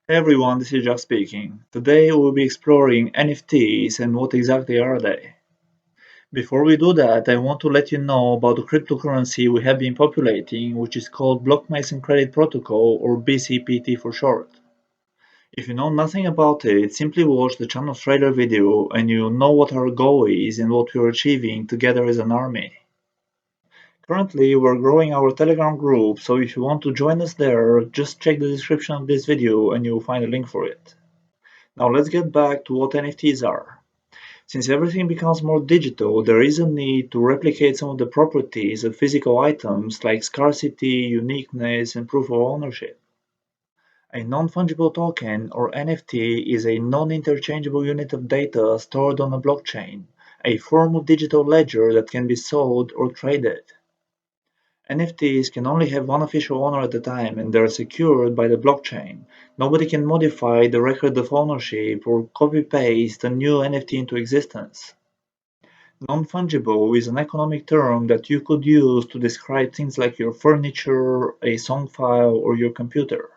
Hey everyone, this is Jack speaking. Today we'll be exploring NFTs and what exactly are they. Before we do that, I want to let you know about the cryptocurrency we have been populating, which is called Blockmason Credit Protocol or BCPT for short. If you know nothing about it, simply watch the channel's trailer video and you'll know what our goal is and what we're achieving together as an army. Currently, we're growing our Telegram group, so if you want to join us there, just check the description of this video and you'll find a link for it. Now let's get back to what NFTs are. Since everything becomes more digital, there is a need to replicate some of the properties of physical items like scarcity, uniqueness, and proof of ownership. A non-fungible token, or NFT, is a non-interchangeable unit of data stored on a blockchain, a form of digital ledger that can be sold or traded. NFTs can only have one official owner at a time and they are secured by the blockchain. Nobody can modify the record of ownership or copy-paste a new NFT into existence. Non-fungible is an economic term that you could use to describe things like your furniture, a song file, or your computer.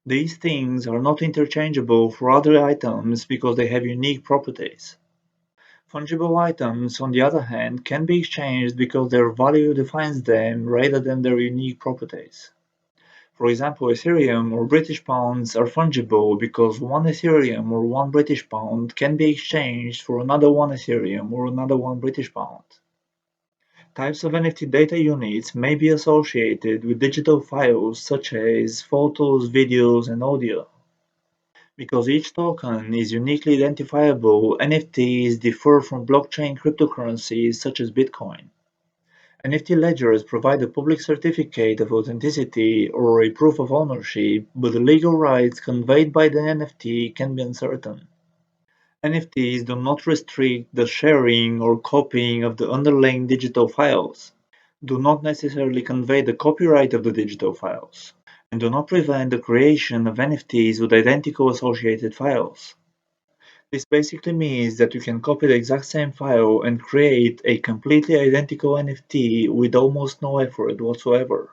These things are not interchangeable for other items because they have unique properties. Fungible items, on the other hand, can be exchanged because their value defines them rather than their unique properties. For example, Ethereum or British pounds are fungible because one Ethereum or one British pound can be exchanged for another one Ethereum or another one British pound. Types of NFT data units may be associated with digital files such as photos, videos, and audio. Because each token is uniquely identifiable, NFTs differ from blockchain cryptocurrencies such as Bitcoin. NFT ledgers provide a public certificate of authenticity or a proof of ownership, but the legal rights conveyed by the NFT can be uncertain. NFTs do not restrict the sharing or copying of the underlying digital files, do not necessarily convey the copyright of the digital files, and do not prevent the creation of NFTs with identical associated files. This basically means that you can copy the exact same file and create a completely identical NFT with almost no effort whatsoever.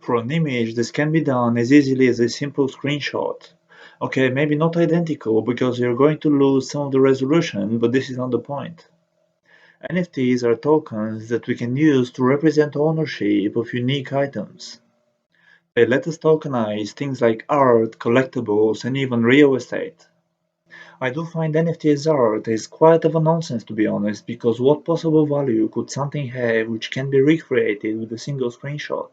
For an image, this can be done as easily as a simple screenshot. Okay, maybe not identical because you're going to lose some of the resolution, but this is not the point. NFTs are tokens that we can use to represent ownership of unique items. They let us tokenize things like art, collectibles, and even real estate. I do find NFT art is quite of a nonsense to be honest, because what possible value could something have which can be recreated with a single screenshot?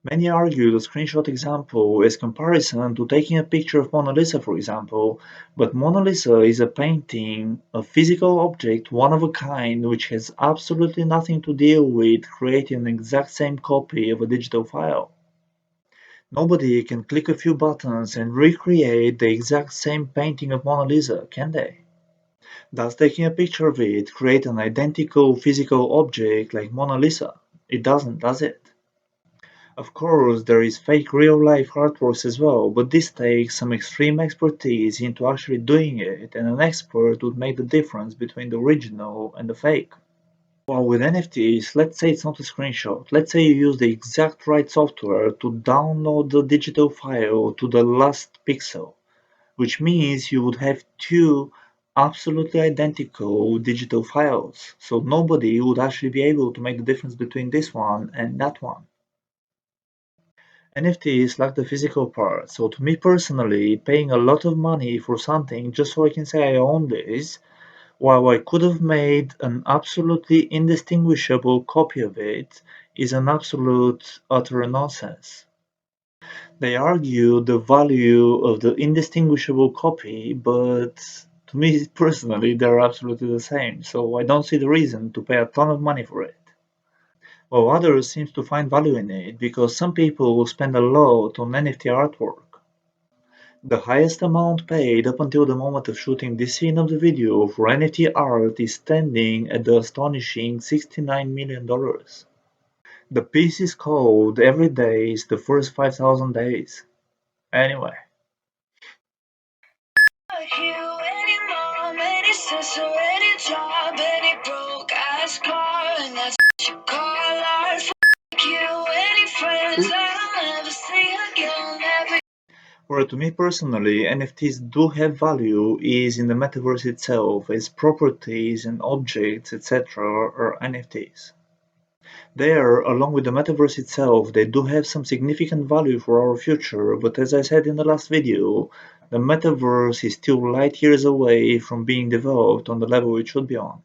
Many argue the screenshot example is comparison to taking a picture of Mona Lisa for example, but Mona Lisa is a painting, a physical object, one of a kind, which has absolutely nothing to deal with creating an exact same copy of a digital file. Nobody can click a few buttons and recreate the exact same painting of Mona Lisa, can they? Does taking a picture of it create an identical physical object like Mona Lisa? It doesn't, does it? Of course, there is fake real-life artworks as well, but this takes some extreme expertise into actually doing it, and an expert would make the difference between the original and the fake. While with NFTs, let's say it's not a screenshot. Let's say you use the exact right software to download the digital file to the last pixel, which means you would have two absolutely identical digital files. So nobody would actually be able to make the difference between this one and that one. NFTs lack the physical part, so to me personally, paying a lot of money for something just so I can say I own this, while I could have made an absolutely indistinguishable copy of it, is an absolute utter nonsense. They argue the value of the indistinguishable copy, but to me personally, they're absolutely the same, so I don't see the reason to pay a ton of money for it. While others seem to find value in it because some people will spend a lot on NFT artwork. The highest amount paid up until the moment of shooting this scene of the video for NFT art is standing at the astonishing $69 million. The piece is called Every Day is the First 5,000 Days. Anyway. You, any mom, any sister, any job, any broke ass car, and that's what you call art. Fuck you, any friends that I'll never see again. Well, to me personally, NFTs do have value is in the metaverse itself, as properties and objects, etc., are NFTs. There, along with the metaverse itself, they do have some significant value for our future, but as I said in the last video, the metaverse is still light years away from being developed on the level it should be on.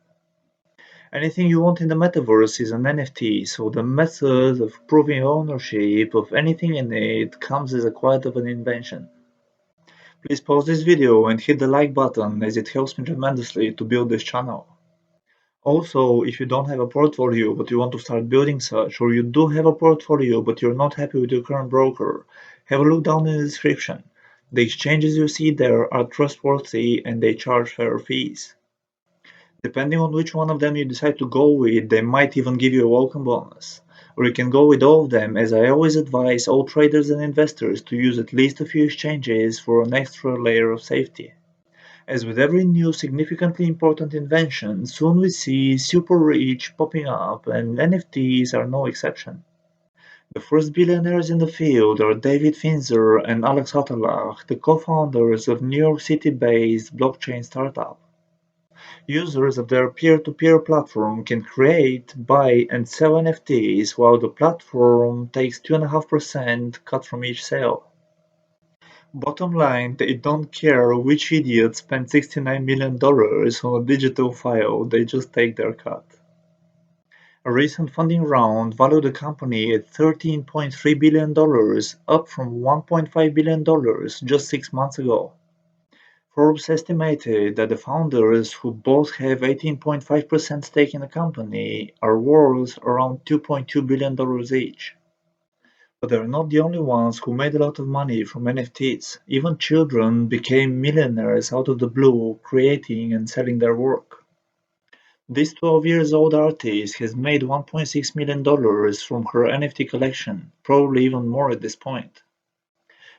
Anything you want in the metaverse is an NFT, so the method of proving ownership of anything in it comes as a quite of an invention. Please pause this video and hit the like button as it helps me tremendously to build this channel. Also, if you don't have a portfolio but you want to start building such, or you do have a portfolio but you're not happy with your current broker, have a look down in the description. The exchanges you see there are trustworthy and they charge fair fees. Depending on which one of them you decide to go with, they might even give you a welcome bonus. Or you can go with all of them, as I always advise all traders and investors to use at least a few exchanges for an extra layer of safety. As with every new significantly important invention, soon we see super rich popping up, and NFTs are no exception. The first billionaires in the field are David Finzer and Alex Attallah, the co-founders of New York City-based blockchain startup. Users of their peer-to-peer platform can create, buy, and sell NFTs, while the platform takes 2.5% cut from each sale. Bottom line, they don't care which idiot spent $69 million on a digital file, they just take their cut. A recent funding round valued the company at $13.3 billion, up from $1.5 billion just 6 months ago. Forbes estimated that the founders, who both have 18.5% stake in the company, are worth around $2.2 billion each. But they're not the only ones who made a lot of money from NFTs. Even children became millionaires out of the blue, creating and selling their work. This 12 years old artist has made $1.6 million from her NFT collection, probably even more at this point.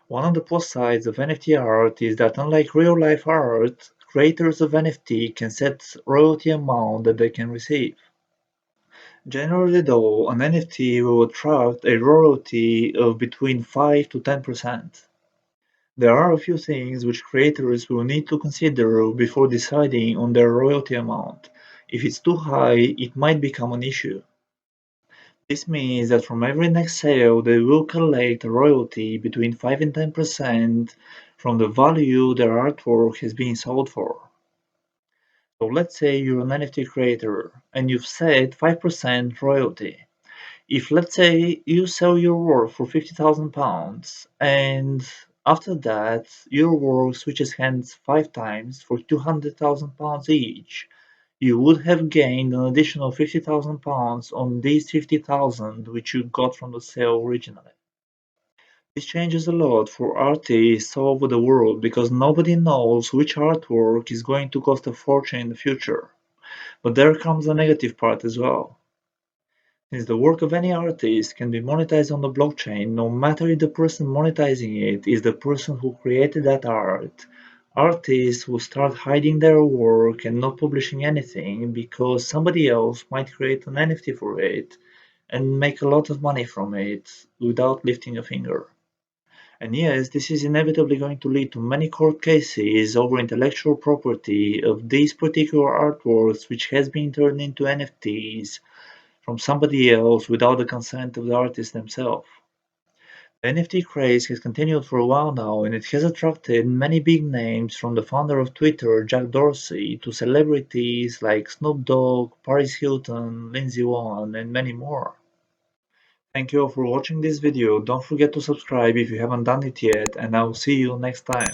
One of the plus sides of NFT art is that unlike real life art, creators of NFT can set royalty amount that they can receive. Generally though, an NFT will attract a royalty of between 5 to 10%. There are a few things which creators will need to consider before deciding on their royalty amount. If it's too high, it might become an issue. This means that from every next sale they will collect a royalty between 5 and 10% from the value their artwork has been sold for. So let's say you're an NFT creator and you've set 5% royalty. If let's say you sell your work for £50,000 and after that your work switches hands 5 times for £200,000 each, you would have gained an additional £50,000 on these 50,000 which you got from the sale originally. This changes a lot for artists all over the world because nobody knows which artwork is going to cost a fortune in the future. But there comes the negative part as well. Since the work of any artist can be monetized on the blockchain, no matter if the person monetizing it is the person who created that art, artists will start hiding their work and not publishing anything because somebody else might create an NFT for it and make a lot of money from it without lifting a finger. And yes, this is inevitably going to lead to many court cases over intellectual property of these particular artworks which has been turned into NFTs from somebody else without the consent of the artist themselves. The NFT craze has continued for a while now, and it has attracted many big names from the founder of Twitter, Jack Dorsey, to celebrities like Snoop Dogg, Paris Hilton, Lindsay Vonn, and many more. Thank you all for watching this video. Don't forget to subscribe if you haven't done it yet, and I'll see you next time.